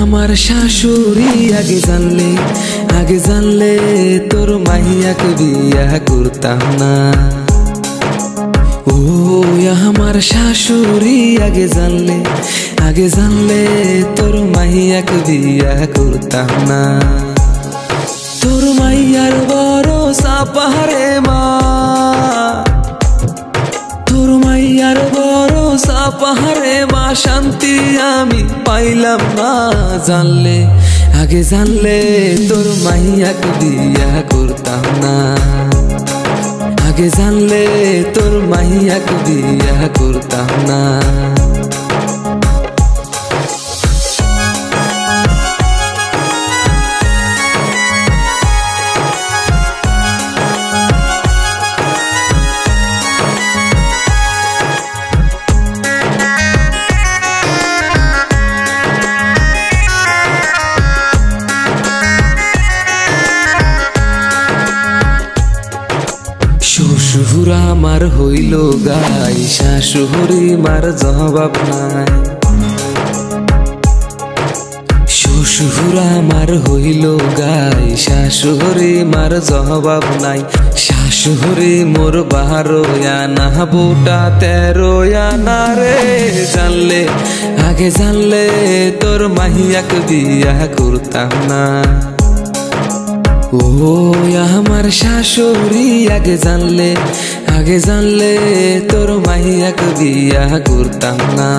আমার শাশুড়ি আগে জানলে তোর মাইয়াকে বিয়া করতাম না। ও আমার শাশুড়ি আগে জানলে তোর মাইয়াকে বিয়া করতাম না। তোর মাইয়ার বড় সাপারে মা, তোর মাইয়ার বড় সাপারে মা, শান্তি আমি পাইলাম না। আগে জানলে তোর মাইয়াকে বিয়া করতাম না। আগে জানলে তোর মাইয়াকে বিয়া করতাম না। শ্বশুর আমার হইল গাই, শাশুড়ি মার জবাব নাই। শ্বশুর আমার হইল গাই, শাশুড়ি মার জবাব নাই। শাশুড়ি মোর 12 আনা, বোটা 13 আনা রে। আগে জানলে তোর মাইয়াকে বিয়া করতাম না। ও আমার শাশুড়ি আগে জানলে তোর মাইয়াকে বিয়া করতাম না।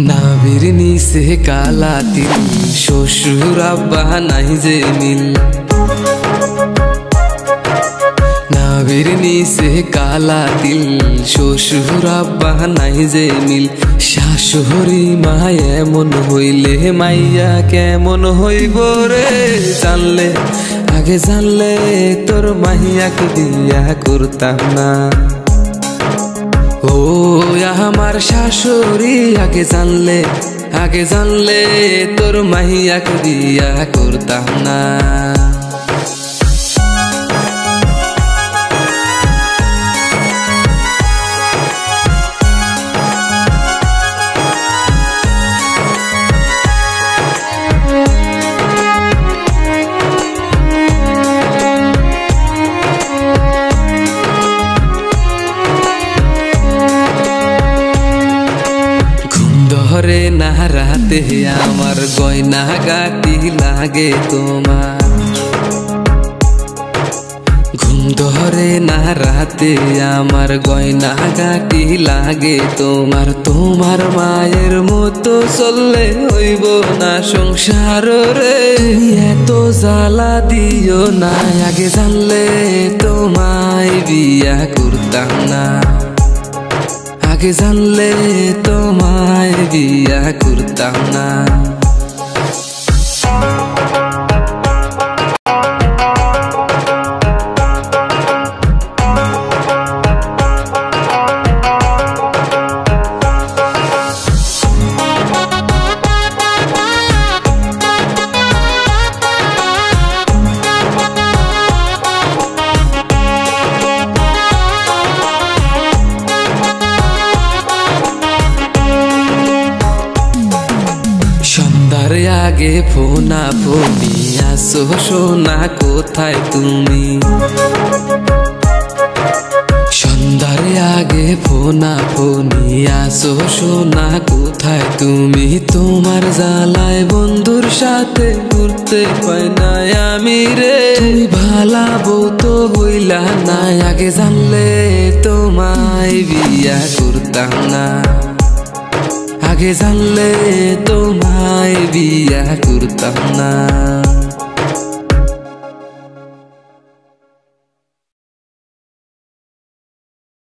নাভির নিচে কালা তিল, শ্বশুর আব্বা নাই যে মিল। নাভির নিচে কালা তিল, শ্বশুর আব্বা নাই যে মিল। শাশুড়ি মা এমন হইলে মাইয়া কেমন হইব রে। আগে জানলে তোর মাইয়াকে বিয়া করতাম না। ও আমার শাশুড়ি আগে জানলে তোর মাইয়াকে বিয়া করতাম না। ধরে না রাতে আমার গয়না গাটি লাগে তোমার। ঘুম ধরে না রাতে আমার গয়না গাটি লাগে তোমার। তোমার মায়ের মতো চললে হইব না সংসার রে। এত জ্বালা দিও না, আগে জানলে তোমায় বিয়া করতাম না। আগে জানলে তোমায় বিয়া করতাম না। আগে ফোনা ফোনি আসো সোনা কোথায় তুমি। সন্ধ্যার আগে ফোনা ফোনি আসো সোনা কোথায় তুমি। তোমার জ্বালায় বন্ধুর সাথে ঘুরতে খুঁজতে পাই না আমি রে। তুমি ভালা বউ তো হইলা না, আগে জানলে তোমায় বিয়া করতাম না, আগে জানলে তোমায় বিয়া করতাম না।